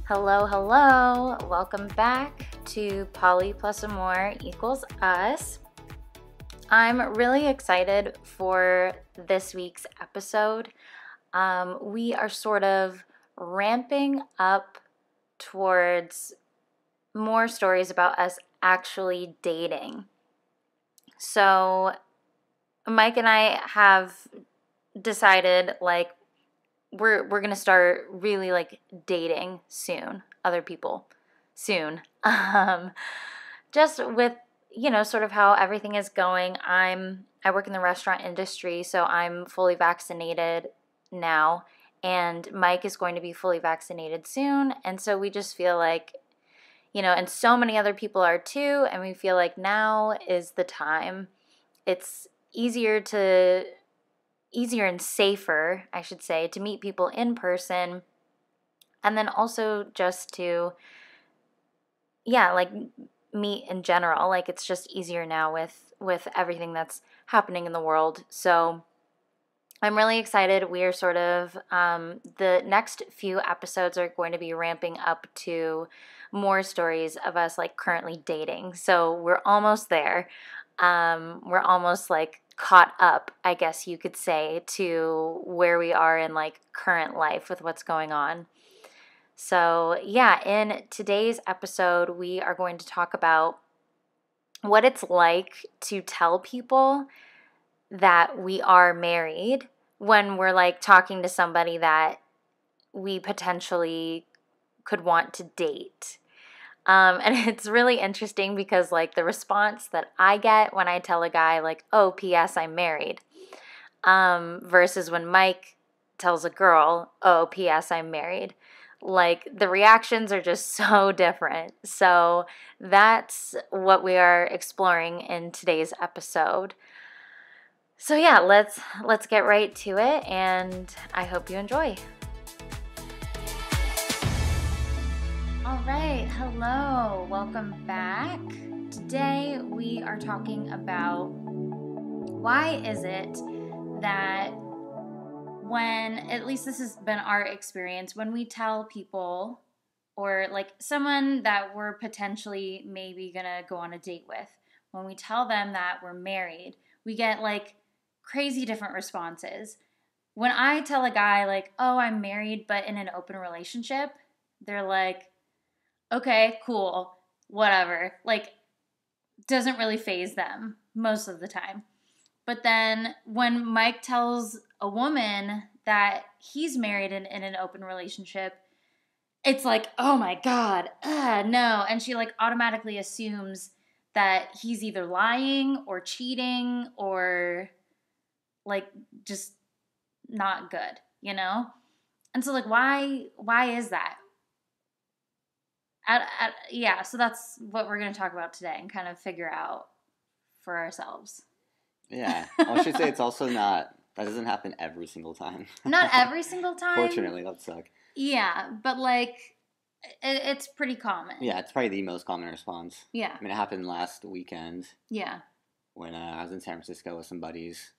Hello, hello. Welcome back to Poly plus Amore equals us. I'm really excited for this week's episode. We are sort of ramping up towards more stories about us actually dating. So Mike and I have decided, we're going to start really, dating soon. Other people soon. Just with, sort of how everything is going. I work in the restaurant industry, so I'm fully vaccinated now. And Mike is going to be fully vaccinated soon. And so we just feel like, and so many other people are too. And we feel like now is the time. It's easier and safer, I should say, to meet people in person. And then also just to, meet in general. It's just easier now with everything that's happening in the world. So I'm really excited. We are sort of, the next few episodes are going to be ramping up to more stories of us, currently dating. So we're almost there. We're almost, caught up, I guess you could say, to where we are in current life with what's going on. So yeah, in today's episode, we are going to talk about what it's like to tell people that we are married when we're talking to somebody that we potentially could want to date. And it's really interesting because, the response that I get when I tell a guy, oh, P.S., I'm married, versus when Mike tells a girl, oh, P.S., I'm married. The reactions are just so different. So that's what we are exploring in today's episode. So yeah, let's get right to it, and I hope you enjoy. All right, hello, welcome back. Today we are talking about why is it that when, at least this has been our experience, when we tell people or someone that we're potentially maybe gonna go on a date with, when we tell them that we're married, we get crazy different responses. When I tell a guy oh, I'm married but in an open relationship, they're like, okay, cool, whatever. Doesn't really faze them most of the time. But then when Mike tells a woman that he's married in an open relationship, it's oh my God, no. And she automatically assumes that he's either lying or cheating or just not good, And so why is that? Yeah, so that's what we're going to talk about today and kind of figure out for ourselves. Yeah. I should say it's also that doesn't happen every single time. Not every single time. Fortunately, that would suck. Yeah, but it's pretty common. Yeah, it's probably the most common response. Yeah. I mean, it happened last weekend. Yeah. When I was in San Francisco with some buddies.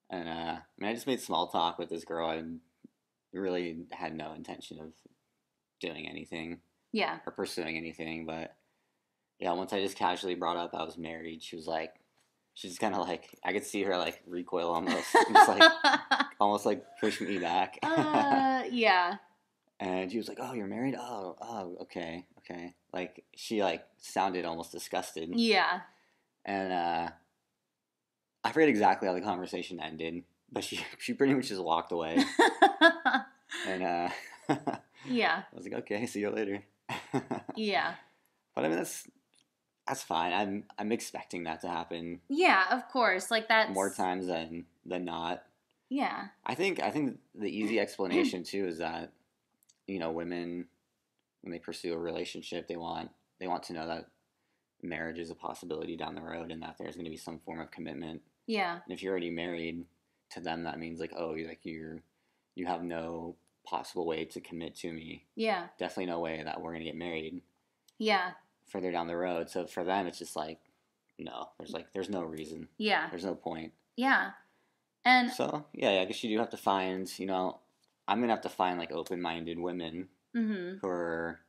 And I just made small talk with this girl. I really had no intention of doing anything. Yeah. Or pursuing anything, but yeah, once I just casually brought up I was married, she just kind of I could see her recoil almost, and just almost push me back. Yeah. And she was like, "Oh, you're married? Oh, okay. She sounded almost disgusted. Yeah. And I forget exactly how the conversation ended, but she pretty much just walked away. And yeah. I was like, okay, see you later. Yeah. But I mean, that's fine. I'm expecting that to happen. Yeah, of course. That's more times than not. Yeah. I think the easy explanation too is that women, when they pursue a relationship, they want to know that marriage is a possibility down the road and that there's going to be some form of commitment. Yeah. And if you're already married, to them that means you have no possible way to commit to me. Yeah. Definitely no way that we're going to get married. Yeah. Further down the road. So for them, it's just no, there's no reason. Yeah. There's no point. Yeah. And so, yeah, I guess you do have to find, I'm going to have to find open-minded women Mm-hmm. who are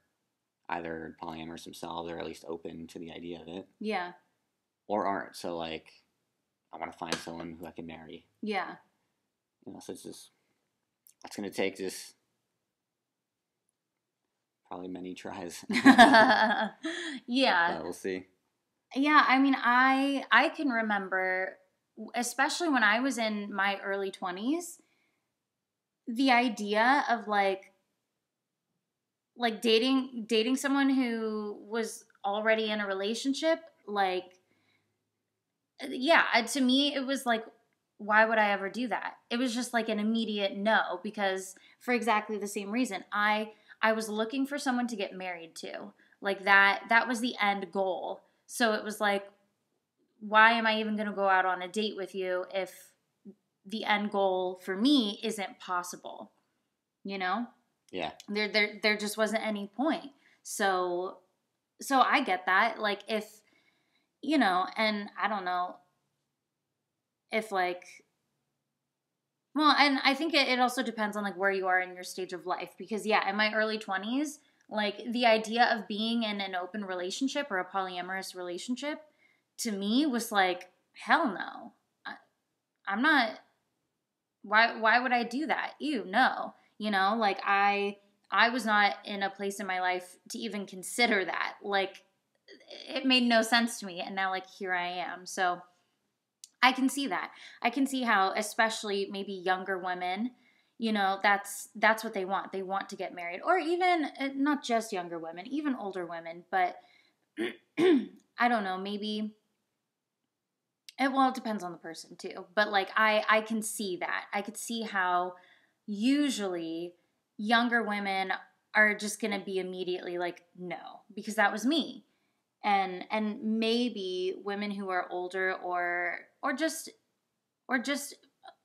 either polyamorous themselves or at least open to the idea of it. Yeah. Or aren't. So, like, I want to find someone who I can marry. Yeah. So it's just, that's going to take just probably many tries. Yeah. But we'll see. Yeah, I mean, I can remember, especially when I was in my early 20s, the idea of like dating someone who was already in a relationship, like, yeah, to me it was like, why would I ever do that? It was just like an immediate no, because for exactly the same reason. I was looking for someone to get married to. Like that was the end goal. So it was like, why am I even going to go out on a date with you if the end goal for me isn't possible? You know? Yeah. There just wasn't any point. So I get that. Like, if, and I don't know if like, well, and I think it also depends on like where you are in your stage of life, because yeah, in my early 20s, like the idea of being in an open relationship or a polyamorous relationship to me was like, hell no. I'm not, why would I do that? Ew, no. Like I was not in a place in my life to even consider that. Like, it made no sense to me, and now like here I am. So I can see that. I can see how, especially maybe younger women, that's what they want. They want to get married, or even not just younger women, even older women. But I don't know, maybe it depends on the person too. But like I can see that. I could see how usually younger women are just going to be immediately like, no, because that was me. And maybe women who are older or just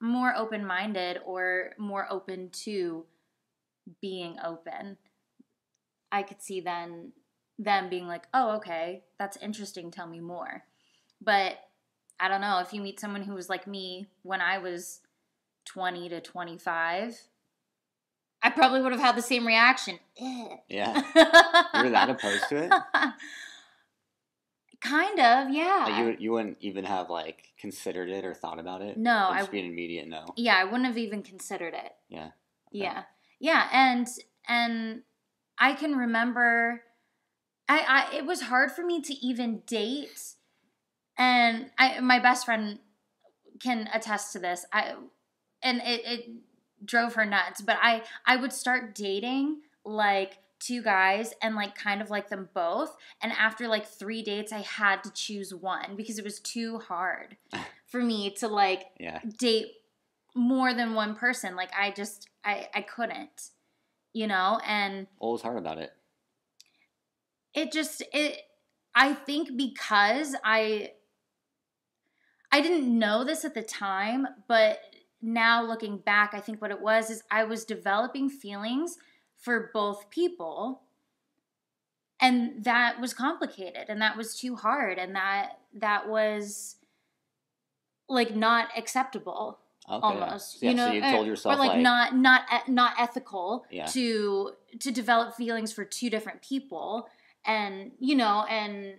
more open-minded or more open to being open, I could see then them being like, oh, okay, that's interesting, tell me more. But I don't know, if you meet someone who was like me when I was 20 to 25, I probably would have had the same reaction. Yeah. You were that opposed to it? Kind of, yeah. Like you wouldn't even have like considered it or thought about it? No. It'd just be an immediate no. Yeah, I wouldn't have even considered it. Yeah. Okay. Yeah. Yeah, and I can remember it was hard for me to even date, and my best friend can attest to this. It drove her nuts, but I would start dating like two guys and like kind of like them both, and after like 3 dates I had to choose one because it was too hard for me to like date more than one person. Like I couldn't, and what was hard about it? I think because I didn't know this at the time, but now looking back, I think what it was is I was developing feelings for both people, and that was complicated, and that was too hard, and that was like not acceptable. Okay, almost. Yeah. So you told yourself, or like not ethical, yeah, to develop feelings for two different people, and and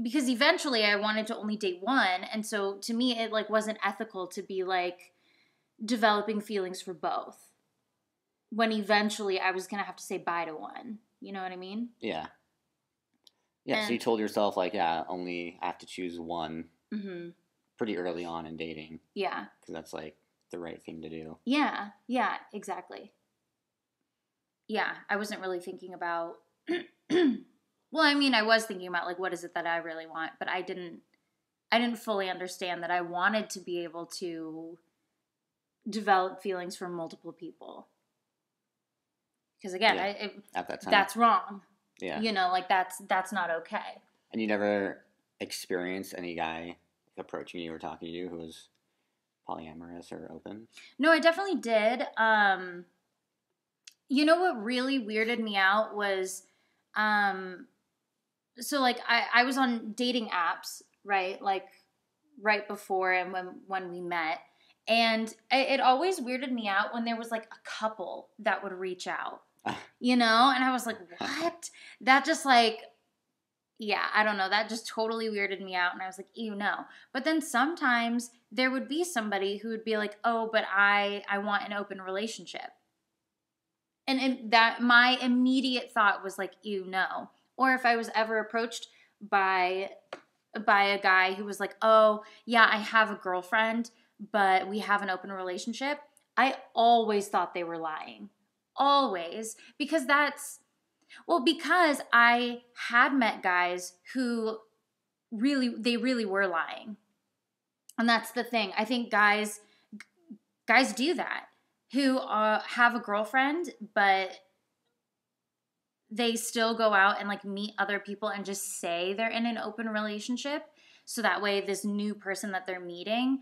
because eventually I wanted to only date one, and so to me it like wasn't ethical to be like developing feelings for both when eventually I was gonna have to say bye to one. You know what I mean? Yeah. Yeah. So you told yourself like, yeah, only I have to choose one. Mm-hmm. Pretty early on in dating. Yeah. Because that's like the right thing to do. Yeah. Yeah. Exactly. Yeah, I wasn't really thinking about. Well, I mean, I was thinking about like, what is it that I really want, but I didn't fully understand that I wanted to be able to develop feelings for multiple people. Because again, at that time, that's wrong. Yeah, like that's not okay. And you never experienced any guy approaching you or talking to you who was polyamorous or open? No, I definitely did. What really weirded me out was, so like I was on dating apps, right? Like right before and when we met, and it always weirded me out when there was like a couple that would reach out. you know? And I was like, what? That just like, yeah, I don't know. That just totally weirded me out. And I was like, ew, no. But then sometimes there would be somebody who would be like, oh, but I want an open relationship. And that my immediate thought was like, ew, no. Or if I was ever approached by a guy who was like, oh, yeah, I have a girlfriend, but we have an open relationship, I always thought they were lying. Always. Because because I had met guys who they really were lying. And that's the thing. I think guys do that, who have a girlfriend, but they still go out and like meet other people and just say they're in an open relationship. So that way this new person that they're meeting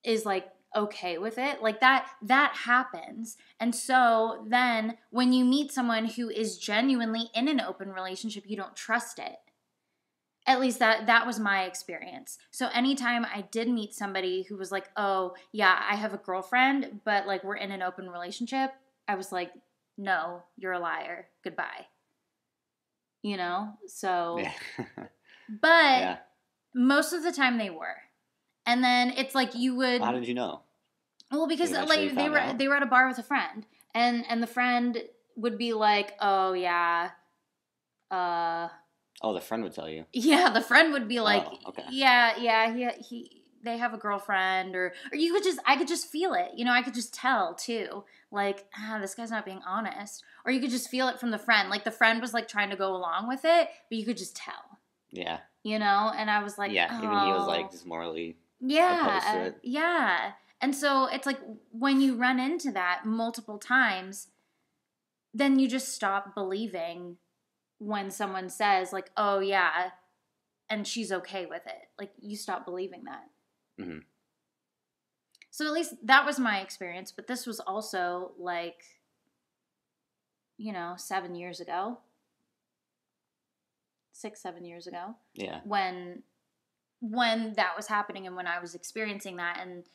is like okay with it. Like that happens. And so then when you meet someone who is genuinely in an open relationship, you don't trust it. At least that was my experience. So anytime I did meet somebody who was like, oh, yeah, I have a girlfriend, but like we're in an open relationship, I was like, no, you're a liar. Goodbye. You know? So, Yeah. but Yeah. most of the time they were. And then it's like you would. How did you know? Well, because You like eventually found out? they were at a bar with a friend, and the friend would be like, oh, yeah, Oh, the friend would tell you. yeah, the friend would be like, Oh, okay. yeah, they have a girlfriend, or I could just feel it, you know, I could just tell too, like, this guy's not being honest, or you could just feel it from the friend, like the friend was like trying to go along with it, but you could just tell, Yeah. you know, and I was like, Yeah, oh, even he was like just morally opposed to yeah, it. yeah, and so it's like when you run into that multiple times, then you just stop believing when someone says like, oh yeah, and she's okay with it. Like you stop believing that. Mm-hmm. So at least that was my experience, but this was also like, 7 years ago, 6-7 years ago. Yeah. When that was happening and when I was experiencing that, and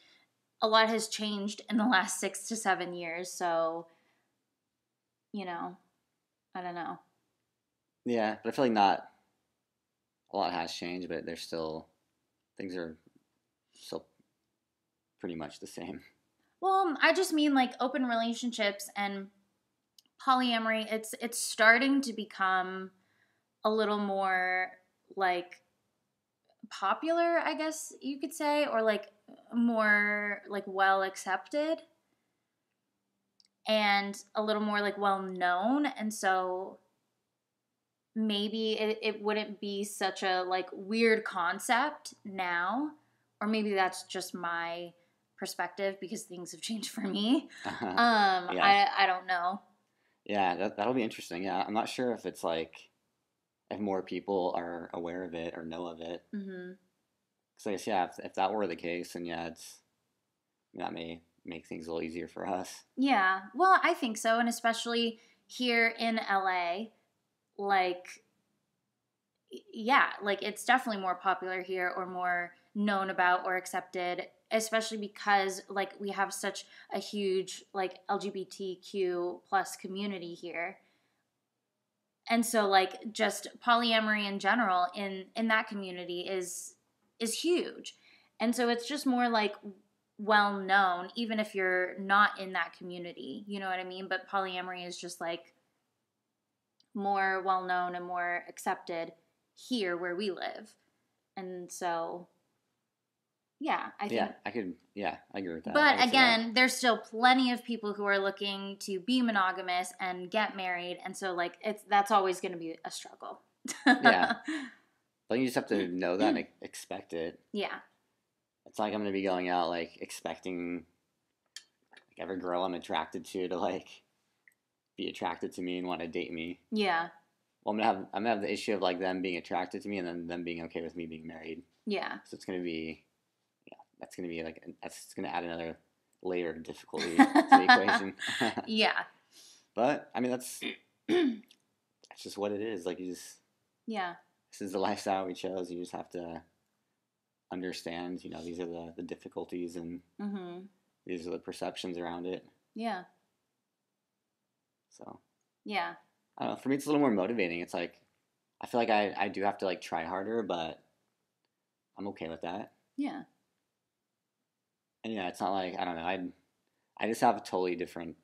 a lot has changed in the last 6 to 7 years, so I don't know. Yeah, but I feel like not a lot has changed, but things are still pretty much the same. Well, I just mean like open relationships and polyamory. It's starting to become a little more like popular, I guess you could say, or like more like well accepted and a little more like well known. And so maybe it wouldn't be such a like weird concept now, or maybe that's just my perspective because things have changed for me. Yeah. I don't know. Yeah, that'll be interesting. Yeah, I'm not sure if it's like if more people are aware of it or know of it. Mm-hmm. Because I guess yeah, if that were the case, then yeah, that may make things a little easier for us. Yeah, well, I think so, and especially here in LA, like, yeah, like it's definitely more popular here or more known about or accepted, especially because like we have such a huge like LGBTQ plus community here. And so like just polyamory in general in that community is huge. And so it's just more like well known even if you're not in that community, you know what I mean? But polyamory is just like more well known and more accepted here where we live. And so yeah, I think I agree with that. but again, there's still plenty of people who are looking to be monogamous and get married, and so like that's always going to be a struggle. Yeah. But you just have to know that and expect it. Yeah. It's like I'm going to be going out like expecting like every girl I'm attracted to like be attracted to me and want to date me. Yeah. Well, I'm gonna have the issue of like them being attracted to me and then them being okay with me being married. Yeah. So it's gonna be, that's gonna be like that's gonna add another layer of difficulty to the equation. Yeah. But I mean that's just what it is. Like this is the lifestyle we chose. You just have to understand. These are the difficulties and these are the perceptions around it. Yeah. So. Yeah. I don't know. For me, it's a little more motivating. It's like I feel like I do have to like try harder, but I'm okay with that. Yeah. And yeah, it's not like I don't know. I just have a totally different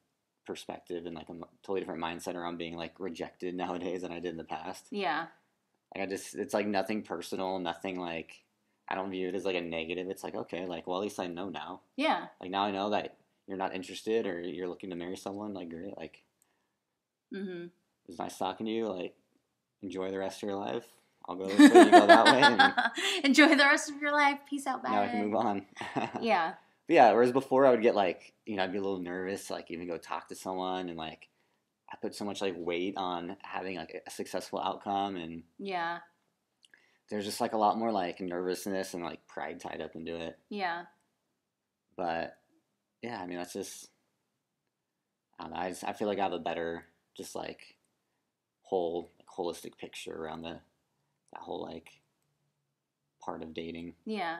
perspective and like a totally different mindset around being like rejected nowadays than I did in the past. Yeah. Like it's like nothing personal, nothing like I don't view it as like a negative. It's like okay, like well at least I know now. Yeah. Like now I know that you're not interested or you're looking to marry someone. Like great, like Mm-hmm. it was nice talking to you. Like enjoy the rest of your life. I'll go this way, you go that way, and Enjoy the rest of your life. Peace out, bye. now I can move on. Yeah. But yeah, whereas before I would get like, I'd be a little nervous to like even go talk to someone and like I put so much like weight on having like a successful outcome and Yeah. there's just like a lot more like nervousness and like pride tied up into it. Yeah. But yeah, I mean that's just I don't know, I feel like I have a better just like holistic picture around that whole like part of dating. Yeah.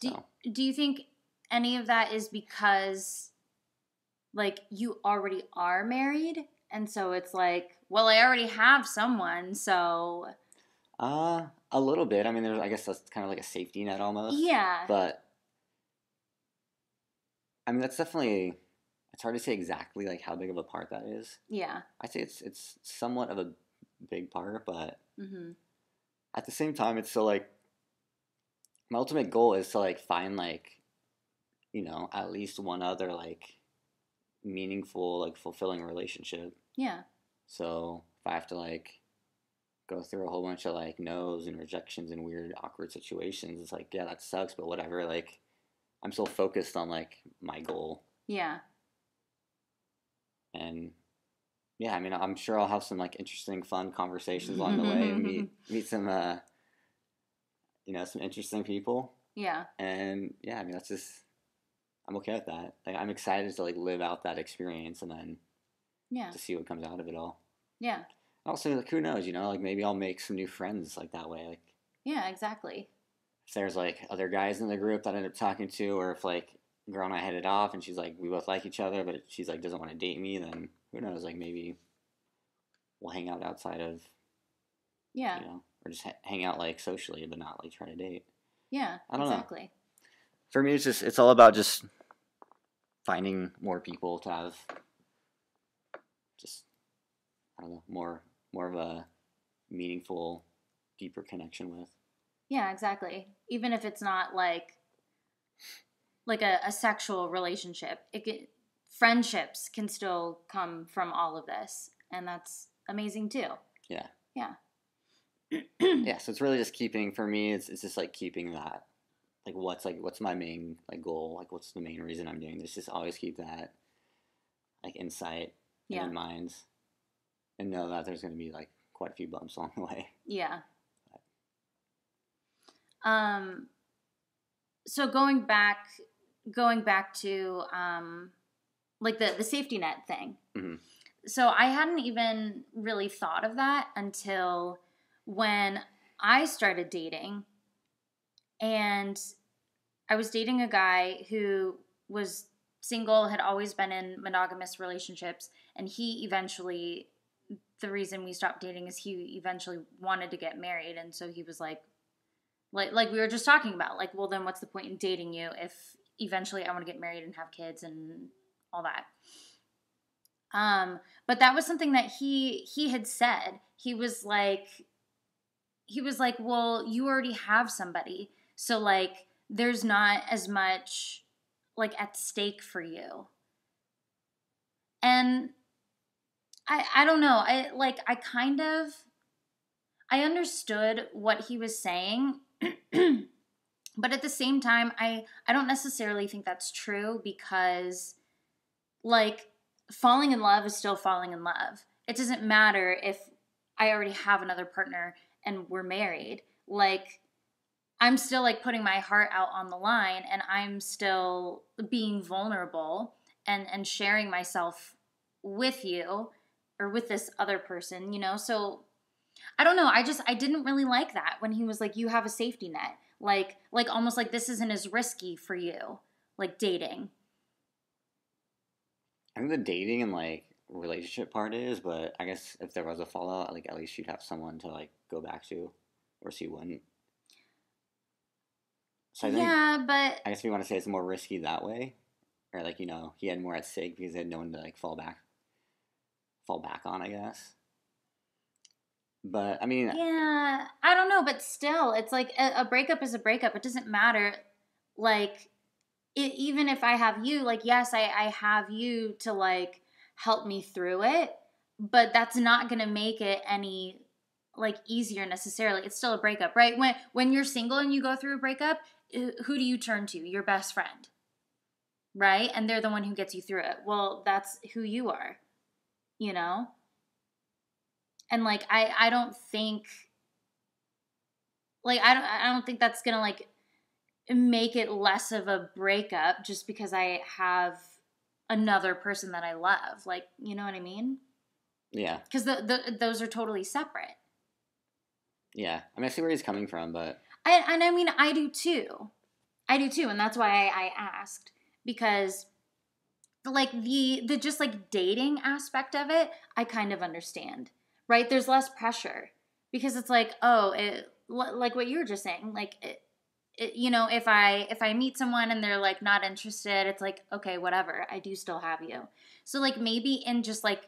So Do you think any of that is because like you already are married and so it's like, well, I already have someone, so a little bit. I mean there's I guess that's kind of like a safety net almost. yeah. But I mean, that's definitely. It's hard to say exactly like how big of a part that is. Yeah. I'd say it's somewhat of a big part, but Mm-hmm. at the same time, it's still like my ultimate goal is to like find like at least one other like meaningful like fulfilling relationship. Yeah. So if I have to like go through a whole bunch of like no's and rejections and weird awkward situations, it's like yeah that sucks, but whatever. Like I'm still focused on like my goal. Yeah. And yeah, I mean, I'm sure I'll have some like interesting, fun conversations along the way and meet some, some interesting people. Yeah. And yeah, I mean, I'm okay with that. Like, I'm excited to like live out that experience and then Yeah. to see what comes out of it all. Yeah. Also, like, who knows? Like maybe I'll make some new friends like that way. Like, Yeah, exactly. if there's like other guys in the group that I end up talking to, or if like girl and I hit it off and she's like we both like each other, but she's like doesn't want to date me, then who knows? Like maybe we'll hang out outside of, Yeah. or just hang out like socially, but not like try to date. Yeah, I don't know. exactly. For me, it's all about just finding more people to have, just I don't know, more of a meaningful, deeper connection with. Yeah, exactly. Even if it's not like a sexual relationship, friendships can still come from all of this, and that's amazing too. Yeah. Yeah. Yeah, so it's really just keeping, for me, it's just like keeping that, like what's my main like goal, like what's the main reason I'm doing this, just always keep that like insight in mind and know that there's going to be like quite a few bumps along the way. Yeah. So going back to like the safety net thing. Mm-hmm. So I hadn't even really thought of that until when I started dating, and I was dating a guy who was single, had always been in monogamous relationships, and the reason we stopped dating is he eventually wanted to get married, and so he was like we were just talking about, like, well, then what's the point in dating you if eventually I want to get married and have kids and all that. But that was something that he had said. He was like, well, you already have somebody, so like there's not as much like at stake for you. And I don't know. I understood what he was saying, but at the same time, I don't necessarily think that's true, because like falling in love is still falling in love. It doesn't matter if I already have another partner and we're married. Like, I'm still like putting my heart out on the line, and I'm still being vulnerable and sharing myself with you or with this other person, So I don't know. I didn't really like that when he was like, you have a safety net. Like almost like this isn't as risky for you, like dating. I think the dating and like relationship part is, but I guess if there was a fallout, like at least you'd have someone to like go back to, or she wouldn't. So I think Yeah, but I guess we want to say it's more risky that way, or like he had more at stake because he had no one to like fall back on, I guess. But I mean, yeah, I don't know, but still, it's like a breakup is a breakup. It doesn't matter. Like, even if I have you, like, yes, I have you to like help me through it, but that's not going to make it any like easier necessarily. It's still a breakup, right? When you're single and you go through a breakup, who do you turn to? Your best friend, right? And they're the one who gets you through it. Well, that's who you are, you know? And like I don't think like I don't think that's going to like make it less of a breakup just because I have another person that I love. Like, you know what I mean? yeah, Because those are totally separate. yeah. I mean, I see where he's coming from, but I mean, I do too. I do too, and that's why I asked, because like the just like dating aspect of it, I kind of understand, right? There's less pressure because it's like, oh, like what you were just saying, like you know, if I meet someone and they're like not interested, it's like, okay, whatever, I do still have you. So like maybe in just like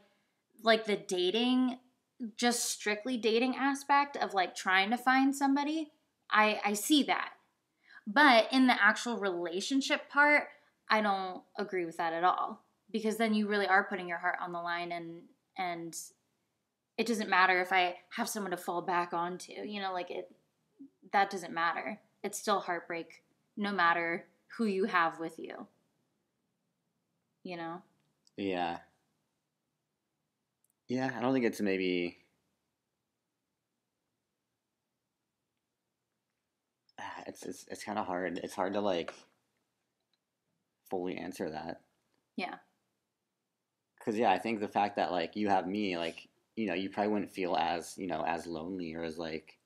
the dating, just strictly dating aspect of like trying to find somebody, I see that. But in the actual relationship part, I don't agree with that at all, because then you really are putting your heart on the line, and it doesn't matter if I have someone to fall back onto, you know, like that doesn't matter. It's still heartbreak no matter who you have with you. You know? yeah, yeah. I don't think it's maybe. It's kind of hard. It's hard to like fully answer that. Yeah. Because yeah, I think the fact that like you have me, like you probably wouldn't feel as as lonely or as like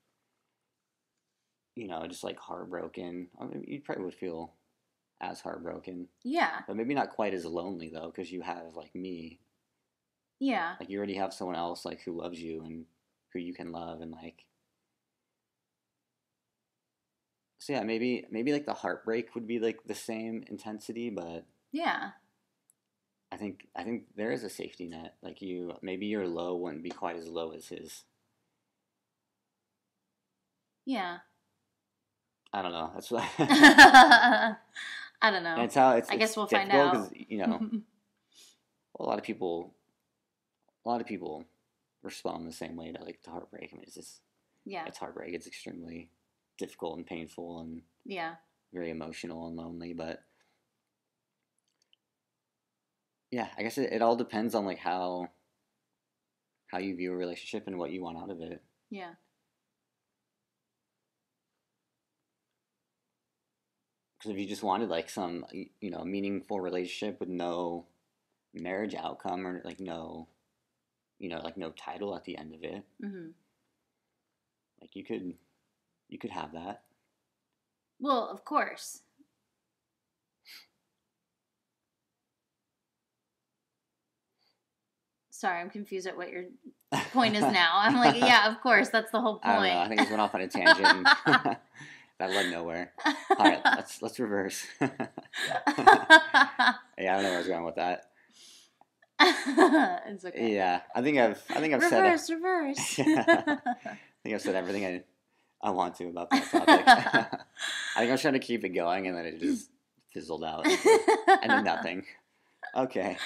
just like heartbroken. I mean, you probably would feel as heartbroken, Yeah. but maybe not quite as lonely though, because you have like me. Yeah. Like you already have someone else like who loves you and who you can love and like. So yeah, maybe like the heartbreak would be like the same intensity, but Yeah. I think there is a safety net. Like maybe your low wouldn't be quite as low as his. Yeah. I don't know. That's what. I don't know. And it's how I guess we'll find difficult because out. a lot of people respond the same way to like to heartbreak. I mean, Yeah. it's heartbreak. It's extremely difficult and painful and Yeah. very emotional and lonely. But yeah, I guess it all depends on like how you view a relationship and what you want out of it. Yeah. Because if you just wanted like some meaningful relationship with no marriage outcome or like no like no title at the end of it, Mm-hmm. like you could have that. Well, of course. Sorry, I'm confused at what your point is now. I'm like, yeah, of course, that's the whole I don't know. I point. think I just went off on a tangent and that led nowhere. All right, let's reverse. Yeah, I don't know where I was going with that. It's okay. Yeah, I think I've Reverse. yeah, I think I've said everything I want to about that topic. I think I was trying to keep it going and then it just fizzled out and then nothing. Okay,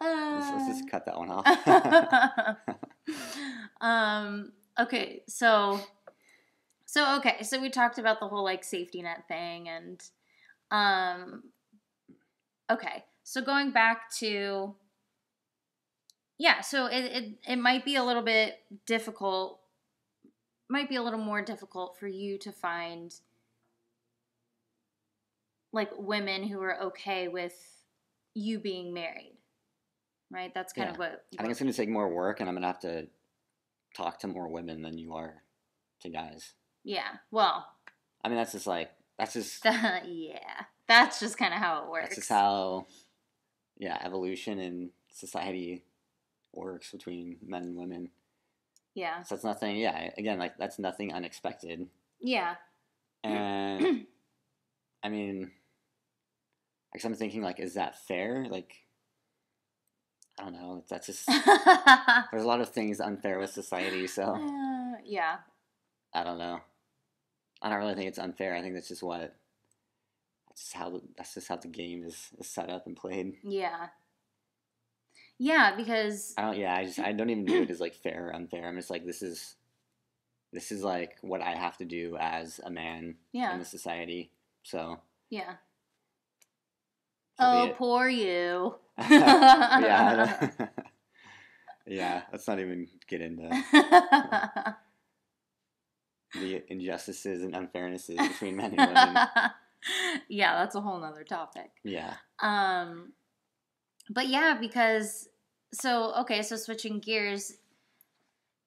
let's just cut that one off. Okay, so we talked about the whole like safety net thing, and okay, so going back to, yeah, so it might be a little bit difficult, might be a little more difficult for you to find like women who are okay with you being married, right? That's kind Yeah, of what I think it's going to take more work, and I'm going to have to talk to more women than you are to guys. yeah, well, I mean, that's just yeah, that's just kind of how it works. that's just how, yeah, evolution and society works between men and women. Yeah. So that's nothing. Yeah, again, like that's nothing unexpected. Yeah. And I mean, like I'm thinking, like, is that fair? Like, I don't know. That's just there's a lot of things unfair with society. So yeah. I don't know. I don't really think it's unfair. I think that's just what that's just how the game is set up and played. Yeah. Yeah, because I don't even view it as like fair or unfair. I'm just like this is like what I have to do as a man in the society. So yeah. So oh, poor you. yeah. Yeah, let's not even get into the injustices and unfairnesses between men and women. Yeah, that's a whole nother topic. Yeah. But yeah, because so switching gears,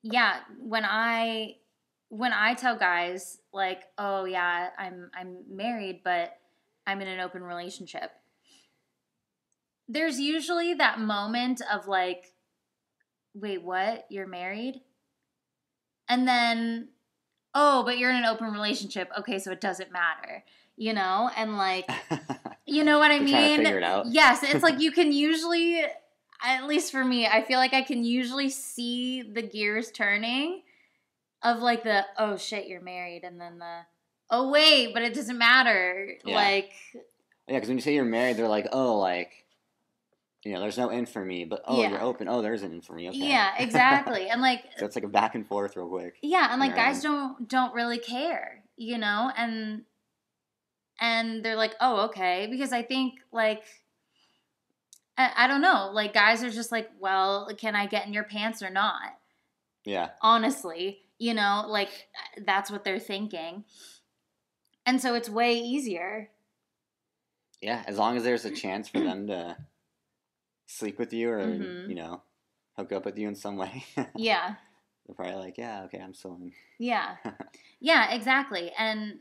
yeah, when I tell guys like, "Oh yeah, I'm married, but I'm in an open relationship." There's usually that moment of like, "Wait, what? You're married?" And then, "Oh, but you're in an open relationship. Okay, so it doesn't matter." You know? And like, you know what I mean? Trying to figure it out. Yes, it's like you can usually, at least for me, I feel like I can usually see the gears turning of like the, "Oh shit, you're married," and then the, "Oh wait, but it doesn't matter." Yeah. Like, yeah, because when you say you're married, they're like, "Oh, like, you know, there's no in for me," but you're open. Oh, there's an in for me. Okay. Yeah, exactly. And like, so it's like a back and forth real quick. Yeah, and like guys don't really care, you know, and they're like, "Oh, okay," because I think like I don't know, like guys are just like, "Well, can I get in your pants or not?" Yeah. Honestly, you know, like that's what they're thinking. And so it's way easier. Yeah, as long as there's a chance for them to sleep with you or, you know, hook up with you in some way. Yeah. They're probably like, "Yeah, okay, I'm still in." Yeah. Yeah, exactly. And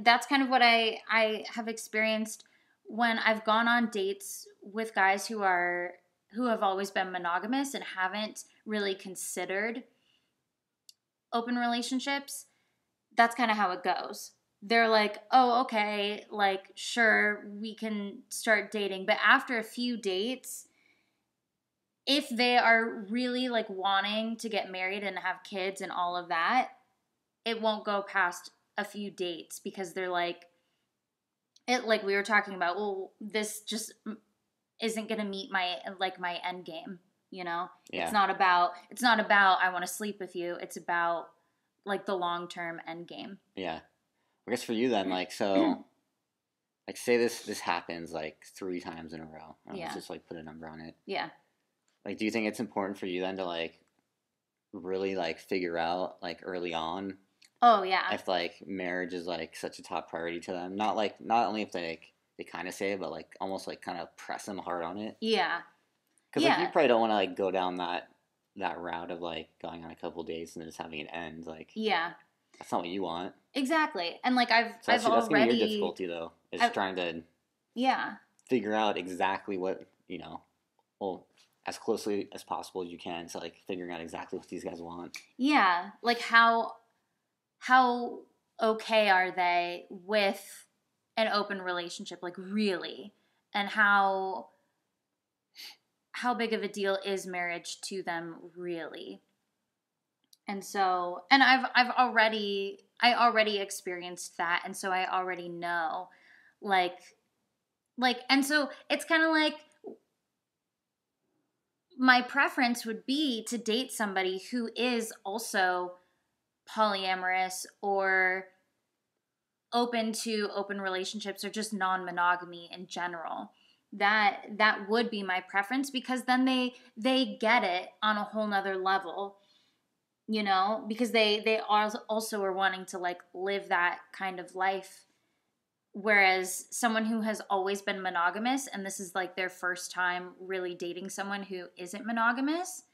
that's kind of what I have experienced when I've gone on dates with guys who have always been monogamous and haven't really considered open relationships. That's kind of how it goes. They're like, "Oh, okay, like sure, we can start dating." But after a few dates, if they are really like wanting to get married and have kids and all of that, it won't go past a few dates because they're like, it like we were talking about, well, this just isn't going to meet my end game, you know? Yeah. It's not about I want to sleep with you. It's about like the long-term end game. Yeah. I guess for you then, like, so like say this happens like 3 times in a row. Let's just like put a number on it. Yeah. Like, do you think it's important for you then to like really like figure out like early on? Oh yeah. If like marriage is like such a top priority to them, not only if they kind of say it, but like almost like kind of press them hard on it. Yeah. Because like you probably don't want to like go down that route of like going on a couple dates and then just having it end. Like, yeah, that's not what you want. Exactly. And like that's gonna be your difficulty though, is trying to figure out exactly what, you know, well, as closely as possible as you can to like figuring out exactly what these guys want. Yeah, like how okay are they with an open relationship, like really, and how big of a deal is marriage to them really. And so, and I already experienced that, and so I already know like and so it's kind of like my preference would be to date somebody who is also polyamorous or open to open relationships or just non-monogamy in general. That would be my preference, because then they get it on a whole nother level, you know, because they also are wanting to like live that kind of life. Whereas someone who has always been monogamous and this is like their first time really dating someone who isn't monogamous,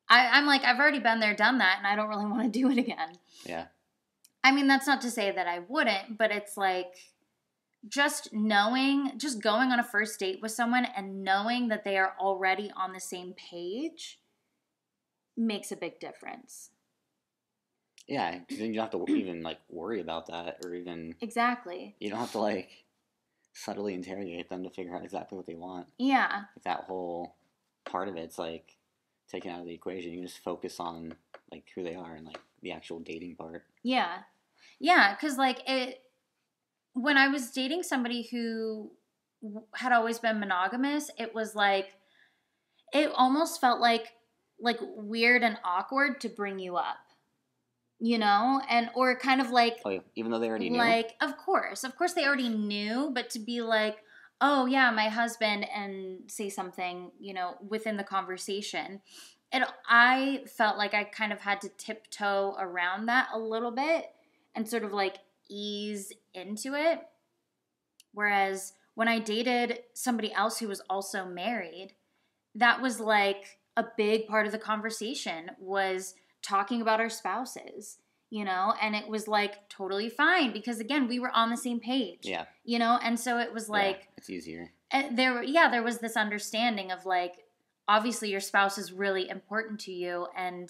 I'm like, I've already been there, done that, and I don't really want to do it again. Yeah. I mean, that's not to say that I wouldn't, but it's like just going on a first date with someone and knowing that they are already on the same page makes a big difference. Yeah, because then you don't have to even like worry about that, or even exactly. You don't have to like subtly interrogate them to figure out exactly what they want. Yeah. Like that whole part of it's like taken out of the equation. You can just focus on like who they are and like the actual dating part. Yeah. Yeah, because like when I was dating somebody who had always been monogamous, it was like, it almost felt like weird and awkward to bring you up, and or kind of like, Oh, yeah. Even though they already knew? Like, of course they already knew, but to be like, oh yeah, my husband, and say something, within the conversation. I felt like I kind of had to tiptoe around that a little bit and sort of like ease into it. Whereas when I dated somebody else who was also married, that was like a big part of the conversation was talking about our spouses, and it was like totally fine because again, we were on the same page. Yeah. And so it was like, it's easier. There was this understanding of like, obviously your spouse is really important to you, and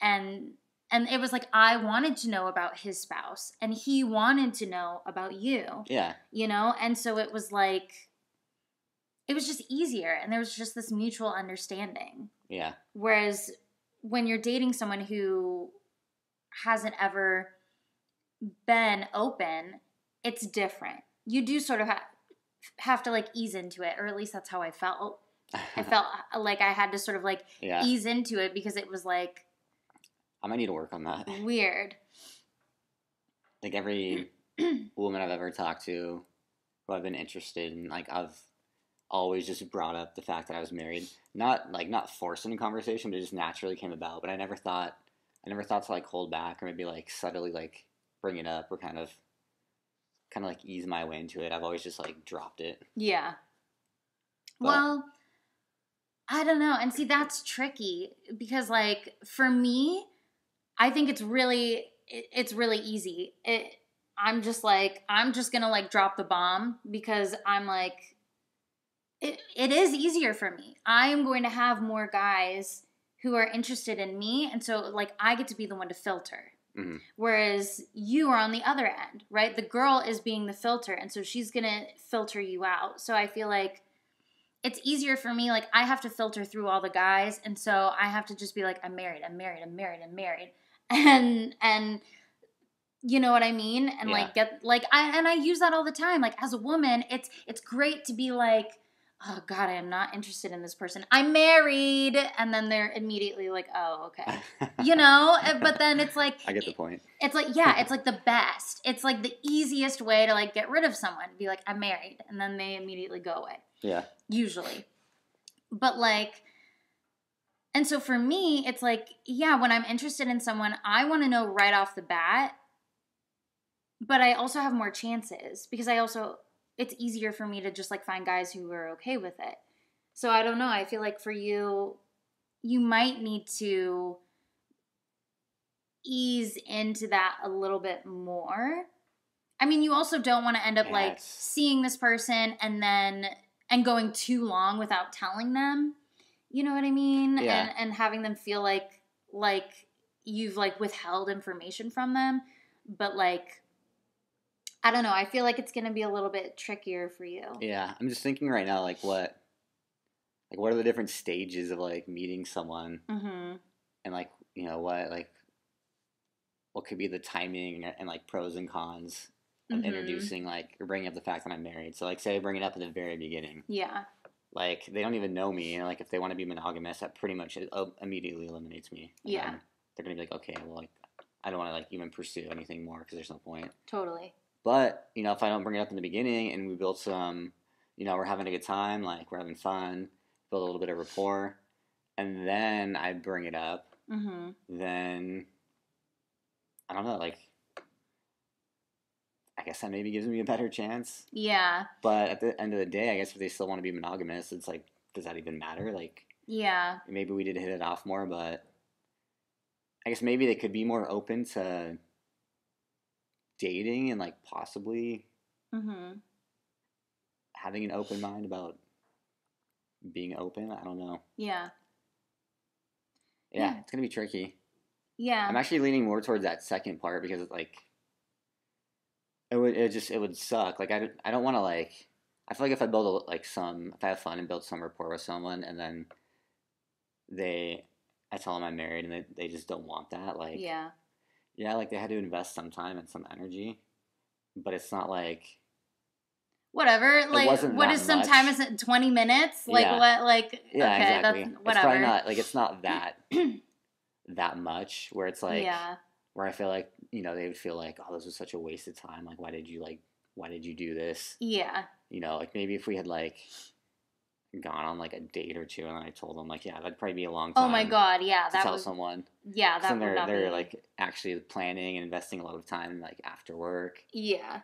it was like I wanted to know about his spouse and he wanted to know about you. Yeah. And so it was like, it was just easier and there was just this mutual understanding. Yeah. Whereas when you're dating someone who hasn't ever been open, it's different. You do sort of have to like ease into it, or at least that's how I felt. I felt like I had to sort of like ease into it because it was like, I might need to work on that. Weird. Like every woman I've ever talked to who I've been interested in, like I've always just brought up the fact that I was married. Not forced into conversation, but it just naturally came about. But I never thought to like hold back or maybe like subtly like bring it up or kind of like ease my way into it. I've always just like dropped it. Yeah. But, well, I don't know. And see, that's tricky because like for me, I think it's really easy. I'm just gonna like drop the bomb because I'm like, it is easier for me. I am going to have more guys who are interested in me. And so like I get to be the one to filter. Mm-hmm. Whereas you are on the other end, right? The girl is being the filter. And so she's going to filter you out. So I feel like it's easier for me. Like I have to filter through all the guys. And so I have to just be like, I'm married. And you know what I mean? And like I use that all the time. Like as a woman, it's great to be like, oh God, I am not interested in this person. I'm married. And then they're immediately like, oh, okay. But then it's like, I get the point. It's like, yeah, it's like the best. It's like the easiest way to like get rid of someone. Be like, I'm married. And then they immediately go away. Yeah. Usually. But like, and so for me, it's like, yeah, when I'm interested in someone, I want to know right off the bat. But I also have more chances because it's easier for me to just like find guys who are okay with it. So I don't know. I feel like for you, you might need to ease into that a little bit more. I mean, you also don't want to end up like seeing this person and going too long without telling them. You know what I mean? Yeah. And having them feel like you've like withheld information from them. But like, I don't know. I feel like it's going to be a little bit trickier for you. Yeah. I'm just thinking right now, like what are the different stages of like meeting someone? Mm-hmm. And like, what could be the timing and like pros and cons of mm-hmm. introducing like or bringing up the fact that I'm married. So like say I bring it up at the very beginning. Yeah. Like they don't even know me, and like if they want to be monogamous, that pretty much immediately eliminates me. And yeah. They're gonna be like, okay, well, like I don't want to like even pursue anything more because there's no point. Totally. But if I don't bring it up in the beginning and we build some, we're having a good time, like we're having fun, build a little bit of rapport, and then I bring it up, mm-hmm. then I don't know, like I guess that maybe gives me a better chance. Yeah. But at the end of the day, I guess if they still want to be monogamous, it's like, does that even matter? Like, yeah. Maybe we did hit it off more, but I guess maybe they could be more open to dating and like possibly, mm-hmm. having an open mind about being open. I don't know. Yeah. Yeah, it's gonna be tricky. Yeah. I'm actually leaning more towards that second part because it's like it would suck. Like I don't want to like. I feel like if I build if I have fun and build some rapport with someone, and then I tell them I'm married, and they just don't want that. Like yeah, like they had to invest some time and some energy, but it's not like whatever. Like wasn't what that is some much. time? Is it 20 minutes? Like Yeah. what? Like Yeah, okay, exactly. that's whatever. It's probably not like it's not that much where it's like where I feel like they would feel like, oh, this was such a waste of time. Like why did you do this? Yeah. Like maybe if we had like gone on like a date or two, and then I told them like, yeah, that'd probably be a long time. Oh my god, yeah, to tell someone. Yeah, that would not they're be. like actually planning and investing a lot of time like after work. Yeah.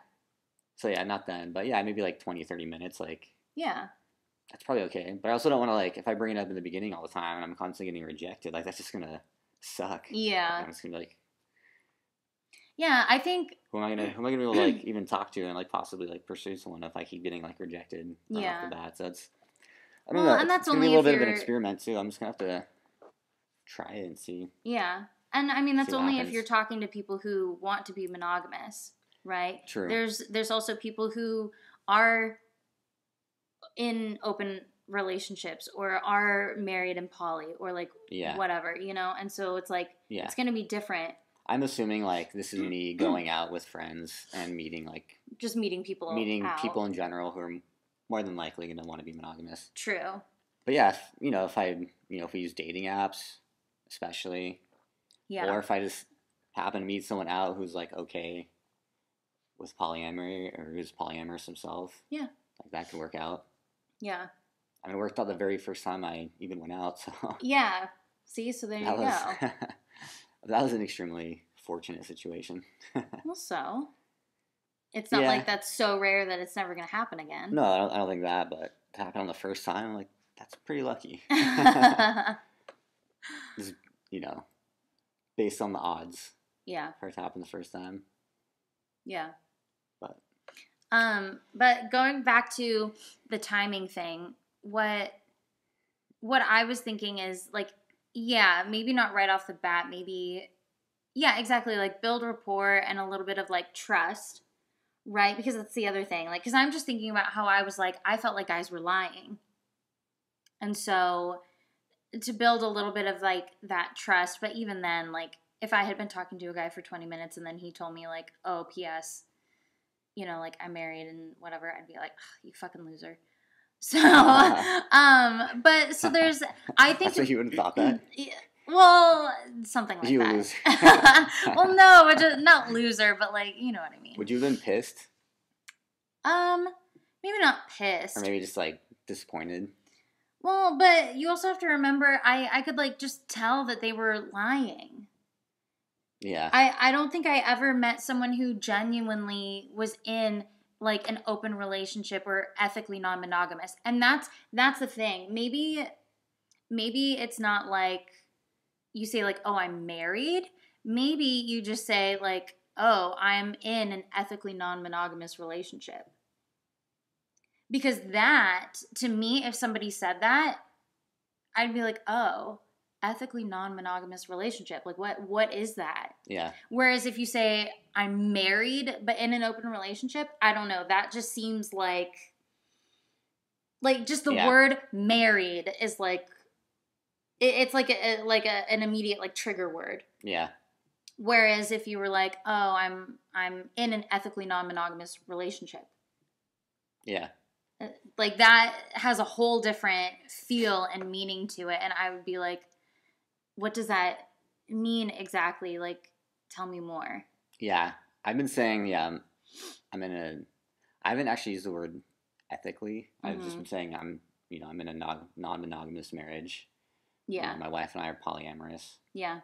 So yeah, not then, but yeah, maybe like 20, 30 minutes. Like yeah, that's probably okay. But I also don't want to like if I bring it up in the beginning all the time and I'm constantly getting rejected, like that's just gonna suck. Yeah. I'm just gonna be like. Yeah, I think. Who am I gonna be able to like even talk to and like possibly like pursue someone if I keep getting like rejected right off the bat? So that's. I don't know. And that's it's gonna only be a little if bit of an experiment too. I'm just gonna have to try it and see. Yeah, and I mean that's only happens. if you're talking to people who want to be monogamous, right? True. There's also people who are in open relationships or are married and poly or like whatever, and so it's like it's gonna be different. I'm assuming like this is me going out with friends and meeting like just meeting people people in general who are more than likely going to want to be monogamous. True. But yeah, if we use dating apps, especially, or if I just happen to meet someone out who's like okay with polyamory or who's polyamorous himself, like that could work out. Yeah. I mean, it worked out the very first time I even went out. So yeah. See, so there you go. That was an extremely fortunate situation. Well, so it's not like that's so rare that it's never going to happen again. No, I don't think that, but to happen on the first time, like that's pretty lucky. Just, based on the odds. Yeah. For it to happen the first time. Yeah. But going back to the timing thing, what I was thinking is like, yeah, maybe not right off the bat, maybe, yeah, exactly, like build rapport and a little bit of like trust, right? Because that's the other thing, like, because I'm just thinking about how I was like, I felt like guys were lying. And so to build a little bit of like that trust, but even then, like, if I had been talking to a guy for 20 minutes and then he told me like, oh, P.S., like I'm married and whatever, I'd be like, oh, you fucking loser. So, but so there's, I think. So you wouldn't have thought that? Well, something like you that. Lose. Well, no, not loser, but like, you know what I mean. Would you have been pissed? Maybe not pissed. Or maybe just like disappointed. Well, but you also have to remember, I could like just tell that they were lying. Yeah. I don't think I ever met someone who genuinely was in like an open relationship or ethically non-monogamous. And that's the thing. Maybe it's not like you say like, oh, I'm married. Maybe you just say like, oh, I'm in an ethically non-monogamous relationship. Because that, to me, if somebody said that, I'd be like, oh, ethically non-monogamous relationship. Like, what is that? Yeah. Whereas if you say, I'm married, but in an open relationship, I don't know. That just seems like just the word married is like, it's like an immediate like trigger word. Yeah. Whereas if you were like, oh, I'm in an ethically non-monogamous relationship. Yeah. Like that has a whole different feel and meaning to it. And I would be like, what does that mean exactly? Like, tell me more. Yeah. I've been saying, I haven't actually used the word ethically. Mm-hmm. I've just been saying I'm in a non-monogamous marriage. Yeah. My wife and I are polyamorous. Yeah.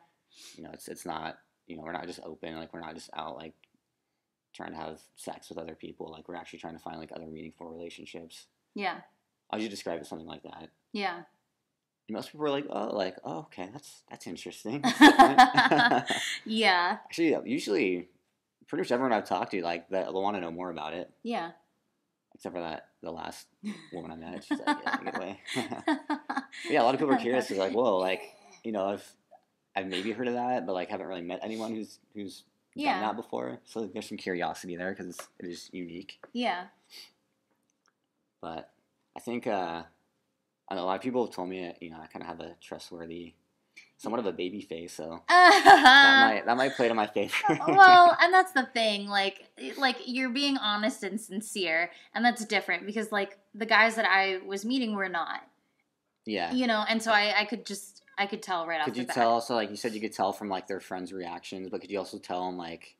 It's not, we're not just open. Like, we're not just out, like, trying to have sex with other people. Like, we're actually trying to find, like, other meaningful relationships. Yeah. How would you describe it? Something like that. Yeah. And most people are like, oh, okay, that's interesting. Yeah. Actually, usually, pretty much everyone I've talked to, like, they'll want to know more about it. Yeah. except for the last woman I met. She's like, yeah, get away. Yeah, a lot of people are curious. They're like, whoa, like, I've maybe heard of that, but like haven't really met anyone who's done that before. So there's some curiosity there because it is unique. Yeah. But I think a lot of people have told me, I kind of have a trustworthy, somewhat of a baby face, so that might play to my favor. Well, and that's the thing, like you're being honest and sincere, and that's different because like the guys that I was meeting were not. Yeah. And so I could tell right off the bat. Could you tell also, like you said, you could tell from like their friends' reactions, but could you also tell them like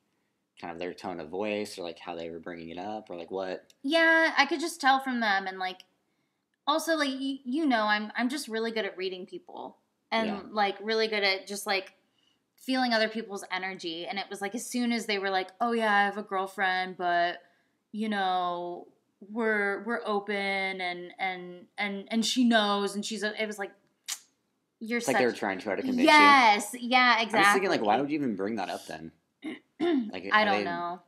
kind of their tone of voice or like how they were bringing it up or like what? Yeah, I could just tell from them, and like also like I'm just really good at reading people and like really good at just like feeling other people's energy. And it was like as soon as they were like, oh yeah, I have a girlfriend, but we're open and she knows and it was like you're it's like they were trying too hard to convince you. Yes, yeah, exactly. I was thinking like, why would you even bring that up then? Like I don't know.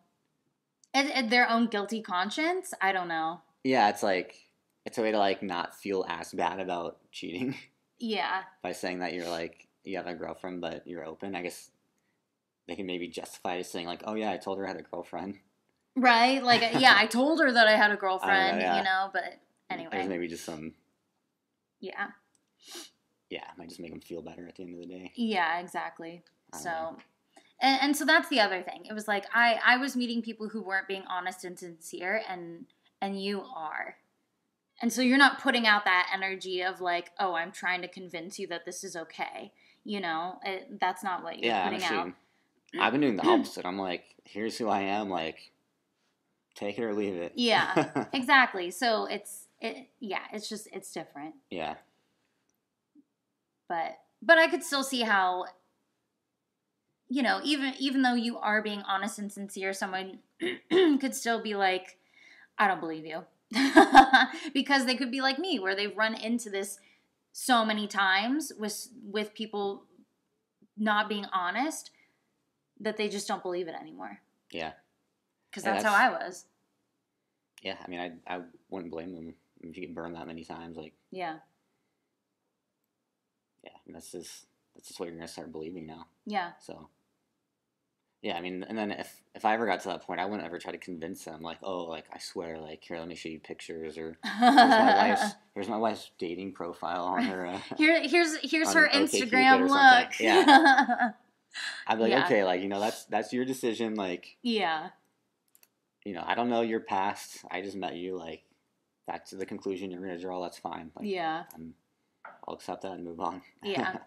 Their own guilty conscience? I don't know. Yeah, it's like it's a way to like not feel as bad about cheating. Yeah. By saying that you're like you have a girlfriend but you're open. I guess they can maybe justify it saying like, oh yeah, I told her I had a girlfriend. Right? Like yeah, I told her that I had a girlfriend, but anyway. There's maybe just some Yeah. Yeah, it might just make them feel better at the end of the day. Yeah, exactly. So and so that's the other thing. It was like I was meeting people who weren't being honest and sincere, and you are. And so you're not putting out that energy of like, oh, I'm trying to convince you that this is okay. That's not what you're putting out. I've been doing the opposite. I'm like, here's who I am. Like, take it or leave it. Yeah, exactly. So it's different. Yeah. But I could still see how, even though you are being honest and sincere, someone could still be like, I don't believe you. Because they could be like me, where they've run into this so many times with people not being honest that they just don't believe it anymore. Yeah. Because that's how I was. Yeah, I mean, I wouldn't blame them if you get burned that many times. Like, yeah. Yeah, and that's just what you're gonna start believing now. Yeah. So. Yeah, I mean, and then if I ever got to that point, I wouldn't ever try to convince them, like, oh, like, I swear, like, here, let me show you pictures, or here's my wife's dating profile on her. Here's her Instagram look. Yeah. I'd be like, okay, like, that's your decision, like. Yeah. I don't know your past. I just met you, like, that's the conclusion you're gonna draw. That's fine. Like, yeah. I'll accept that and move on. Yeah.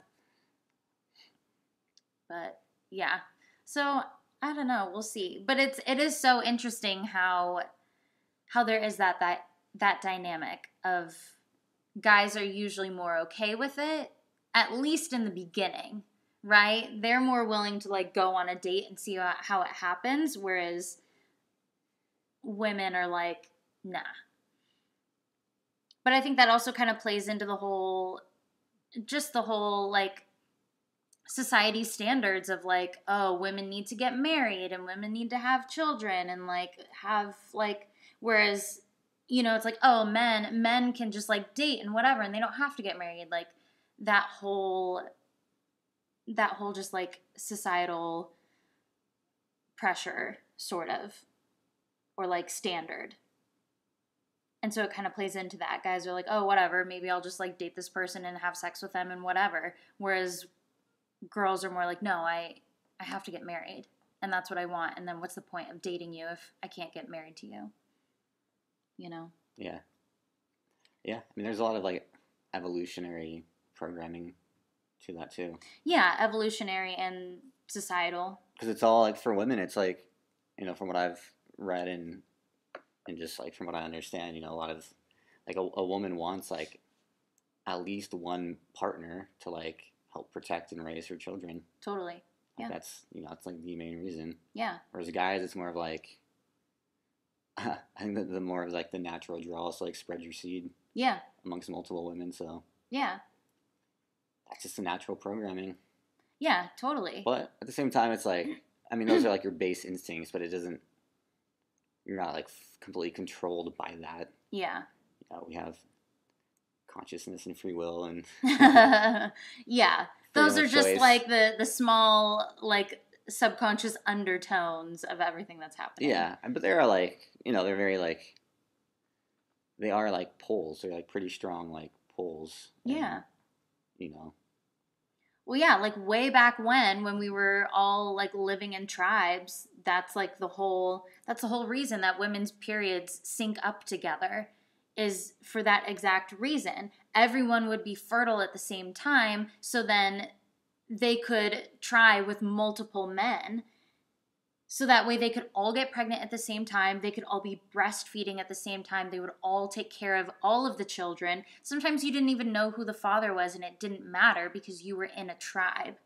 But yeah. So, I don't know, we'll see. But it is so interesting how there is that dynamic of guys are usually more okay with it, at least in the beginning, right? They're more willing to like go on a date and see how it happens, whereas women are like, nah. But I think that also kind of plays into the whole like society standards of like, oh, women need to get married and women need to have children and like have like, whereas it's like, oh, men can just like date and whatever and they don't have to get married. Like that whole just like societal pressure sort of, or like standard. And so it kind of plays into that. Guys are like, oh, whatever, maybe I'll just like date this person and have sex with them and whatever. Whereas girls are more like, no, I have to get married and that's what I want. And then what's the point of dating you if I can't get married to you? Yeah. Yeah. I mean, there's a lot of like evolutionary programming to that too. Yeah. Evolutionary and societal. Because it's all like for women, it's like, from what I've read and just like from what I understand, a lot of like a woman wants like at least one partner to like help protect and raise her children. Totally. Yeah. Like that's that's like the main reason. Yeah. Whereas guys, it's more of like I think that the more of like the natural draw is to like spread your seed. Yeah. Amongst multiple women, so. Yeah. That's just the natural programming. Yeah, totally. But at the same time, it's like, I mean, those are like your base instincts, but it doesn't you're not like completely controlled by that. Yeah. We have consciousness and free will and yeah. Those are just like the small like subconscious undertones of everything that's happening. Yeah, but there are like, they're very like, they are like poles. They're like pretty strong like poles. Yeah. And, well, yeah, like way back when we were all like living in tribes, that's the whole reason that women's periods sync up together, is for that exact reason. Everyone would be fertile at the same time, so then they could try with multiple men. So that way they could all get pregnant at the same time. They could all be breastfeeding at the same time. They would all take care of all of the children. Sometimes you didn't even know who the father was, and it didn't matter because you were in a tribe.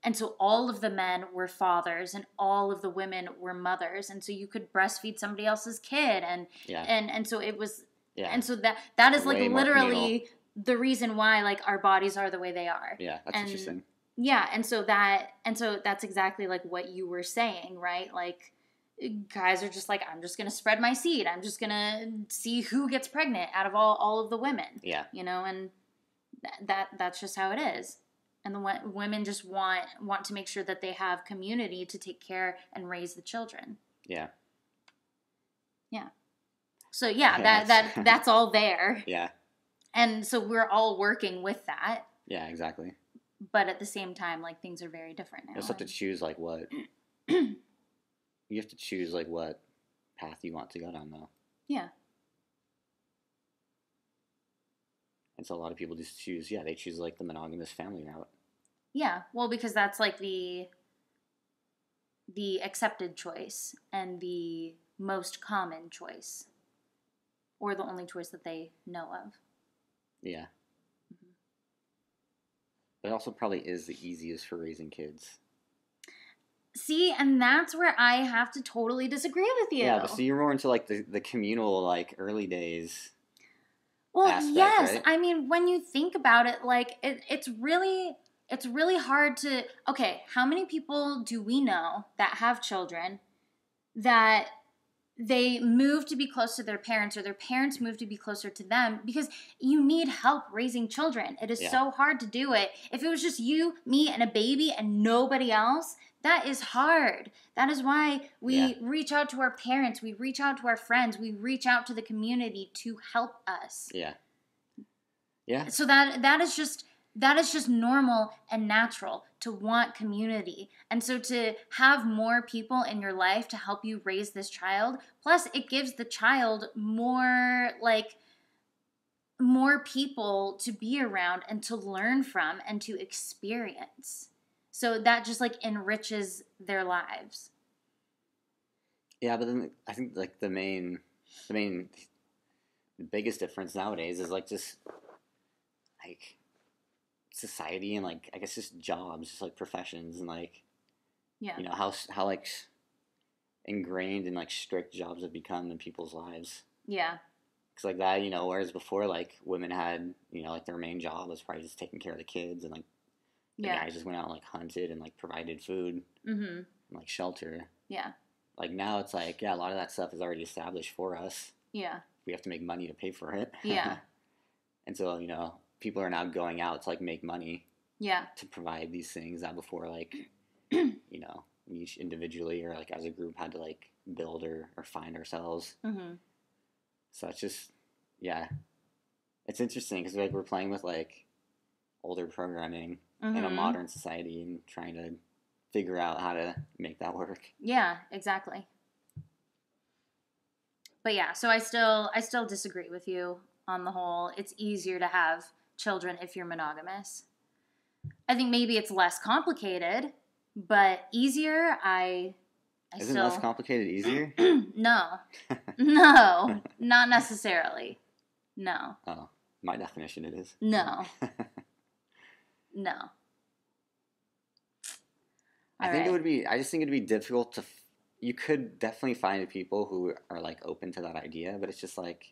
And so all of the men were fathers and all of the women were mothers. And so you could breastfeed somebody else's kid. And so it was, and so that is like literally the reason why like our bodies are the way they are. Yeah, that's interesting. Yeah, and so that's exactly like what you were saying, right? Like guys are just like, I'm just going to spread my seed. I'm just going to see who gets pregnant out of all of the women. Yeah. And that's just how it is. And the women just want to make sure that they have community to take care and raise the children. Yeah. Yeah. So yeah, that's all there. Yeah. And so we're all working with that. Yeah, exactly. But at the same time, like things are very different now. You also have to choose like what you have to choose like what path you want to go down though. Yeah. And so a lot of people just choose they choose like the monogamous family route. Yeah. Well, because that's like the accepted choice and the most common choice. Or the only choice that they know of. Yeah. It also probably is the easiest for raising kids. See, and that's where I have to totally disagree with you. Yeah, but so you're more into like the communal, like early days. Well, aspect, yes. right? I mean, when you think about it, like it's really hard to. Okay, how many people do we know that have children that they move to be close to their parents, or their parents move to be closer to them, because you need help raising children. It is so hard to do it. If it was just you, me, and a baby and nobody else, that is hard. That is why we reach out to our parents, we reach out to our friends, we reach out to the community to help us. Yeah. Yeah. So that is just normal and natural to want community. And so to have more people in your life to help you raise this child, plus it gives the child more people to be around and to learn from and to experience. So that just like enriches their lives. Yeah, but then I think like the biggest difference nowadays is like just like society and like I guess just jobs, just like professions and like how like ingrained and like strict jobs have become in people's lives. Yeah. Cause like that, whereas before like women had like their main job was probably just taking care of the kids, and like the guys just went out and like hunted and like provided food and like shelter. Yeah. Like now it's like a lot of that stuff is already established for us. Yeah. We have to make money to pay for it. Yeah. And so people are now going out to like make money. Yeah. To provide these things that before like we each individually or like as a group had to like build or find ourselves. So it's just it's interesting because like we're playing with like older programming in a modern society and trying to figure out how to make that work. Yeah, exactly. But yeah, so I still disagree with you on the whole. It's easier to have children if you're monogamous. I think maybe it's less complicated, but easier. Isn't less complicated easier? No, no, not necessarily. No. Oh, my definition it is. No. No. I just think it'd be difficult to. You could definitely find people who are like open to that idea, but it's just like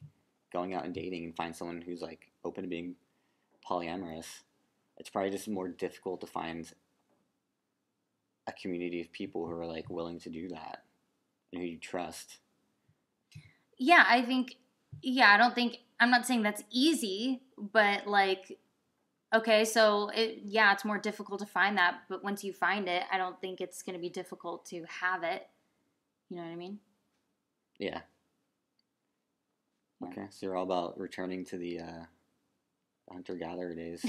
going out and dating and find someone who's like open to being polyamorous. It's probably just more difficult to find a community of people who are like willing to do that and who you trust. Yeah, I think, I'm not saying that's easy, but like, okay, so it's more difficult to find that, but once you find it, I don't think it's going to be difficult to have it. You know what I mean? Yeah. Okay, so you're all about returning to the hunter-gatherer days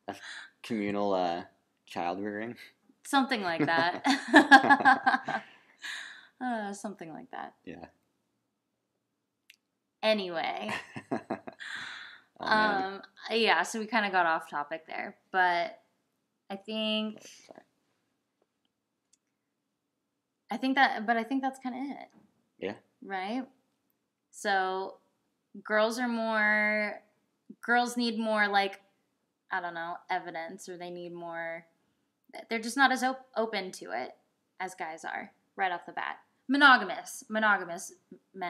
of communal child rearing. Something like that. Something like that. Yeah. Anyway. Oh, yeah, so we kind of got off topic there, but I think that's kind of it. Yeah. Right? So girls need more, like, I don't know, evidence, or they need more, they're just not as open to it as guys are right off the bat. Monogamous men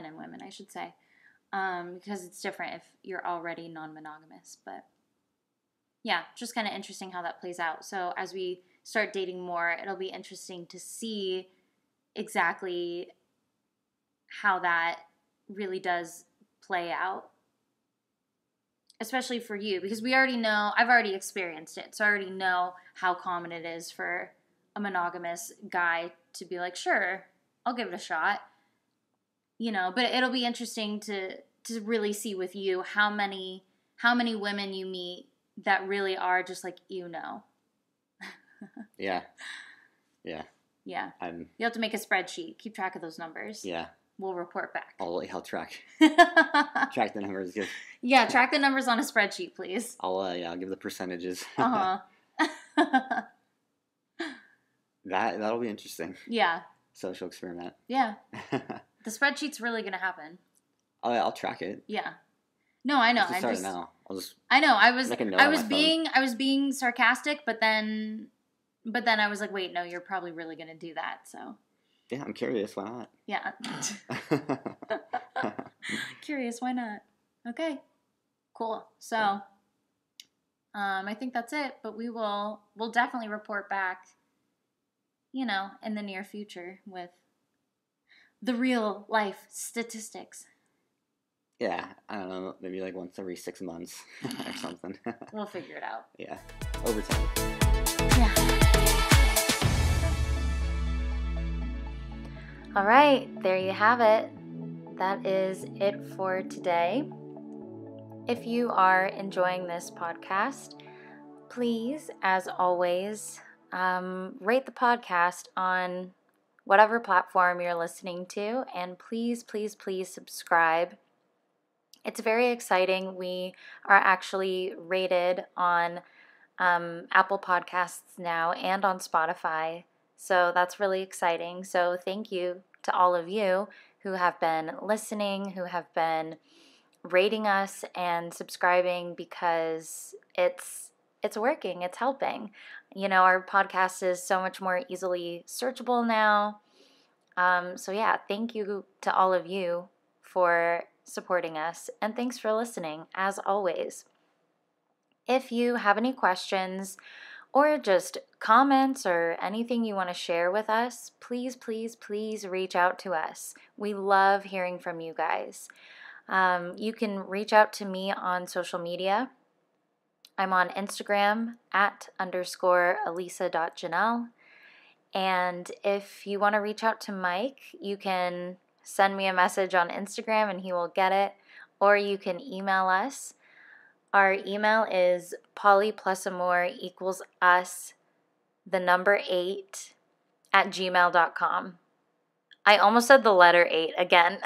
and women, I should say. Because it's different if you're already non-monogamous, but yeah, just kind of interesting how that plays out. So as we start dating more, it'll be interesting to see exactly how that really does play out, especially for you, because I've already experienced it, so I already know how common it is for a monogamous guy to be like, sure, I'll give it a shot, but it'll be interesting to really see with you how many women you meet that really are just like, Yeah. You have to make a spreadsheet, keep track of those numbers. Yeah. We'll report back. I'll track the numbers. Yeah, track the numbers on a spreadsheet, please. I'll give the percentages. That'll be interesting. Yeah. Social experiment. Yeah. The spreadsheet's really gonna happen. I'll track it. Yeah. No, I know. I know. I was being sarcastic, but then I was like, wait, no, you're probably really gonna do that. So. Yeah, I'm curious. Why not? Yeah. Curious, why not? Okay. Cool. So, I think that's it, but we'll definitely report back, in the near future with the real life statistics. Yeah, I don't know, maybe like once every 6 months or something. We'll figure it out. Yeah, over time. Yeah. All right, there you have it. That is it for today. If you are enjoying this podcast, please, as always, rate the podcast on whatever platform you're listening to, and please, please, please subscribe. It's very exciting. We are actually rated on Apple Podcasts now and on Spotify. So that's really exciting. So thank you to all of you who have been listening, who have been rating us and subscribing, because it's working, it's helping. Our podcast is so much more easily searchable now. So yeah, thank you to all of you for supporting us, and thanks for listening, as always. If you have any questions or just comments or anything you want to share with us, please, please, please reach out to us. We love hearing from you guys. You can reach out to me on social media. I'm on Instagram @_Elisa.Janelle. And if you want to reach out to Mike, you can send me a message on Instagram and he will get it, or you can email us. Our email is polyplusamore=us8@gmail.com. I almost said the letter 8 again.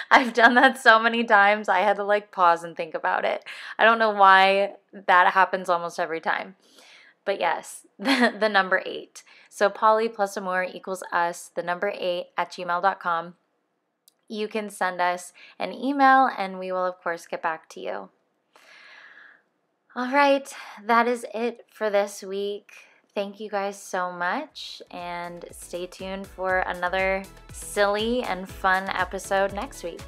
I've done that so many times, I had to pause and think about it. I don't know why that happens almost every time. But yes, the number 8. So polyplusamore=us8@gmail.com. You can send us an email and we will, of course, get back to you. All right, that is it for this week. Thank you guys so much, and stay tuned for another silly and fun episode next week.